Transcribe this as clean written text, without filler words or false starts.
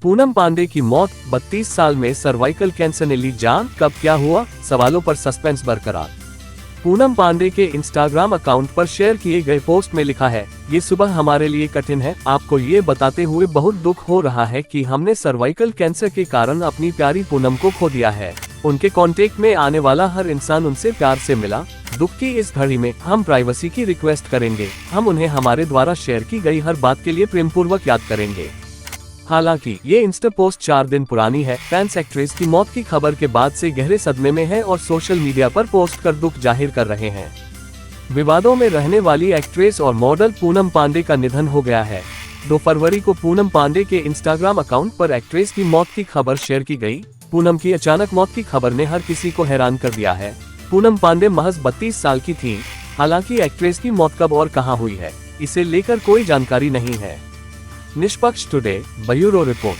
पूनम पांडे की मौत, 32 साल में सर्वाइकल कैंसर ने ली जान, कब क्या हुआ, सवालों पर सस्पेंस बरकरार। पूनम पांडे के इंस्टाग्राम अकाउंट पर शेयर किए गए पोस्ट में लिखा है, ये सुबह हमारे लिए कठिन है, आपको ये बताते हुए बहुत दुख हो रहा है कि हमने सर्वाइकल कैंसर के कारण अपनी प्यारी पूनम को खो दिया है। उनके कांटेक्ट में आने वाला हर इंसान उनसे प्यार से मिला। दुख की इस घड़ी में हम प्राइवेसी की रिक्वेस्ट करेंगे, हम उन्हें हमारे द्वारा शेयर की गई हर बात के लिए प्रेम पूर्वक याद करेंगे। हालांकि ये इंस्टा पोस्ट 4 दिन पुरानी है। फैंस एक्ट्रेस की मौत की खबर के बाद से गहरे सदमे में हैं और सोशल मीडिया पर पोस्ट कर दुख जाहिर कर रहे हैं। विवादों में रहने वाली एक्ट्रेस और मॉडल पूनम पांडे का निधन हो गया है। 2 फरवरी को पूनम पांडे के इंस्टाग्राम अकाउंट पर एक्ट्रेस की मौत की खबर शेयर की गई। पूनम की अचानक मौत की खबर ने हर किसी को हैरान कर दिया है। पूनम पांडे महज 32 साल की थी। हालांकि एक्ट्रेस की मौत कब और कहां हुई है, इसे लेकर कोई जानकारी नहीं है। निष्पक्ष टुडे ब्यूरो रिपोर्ट।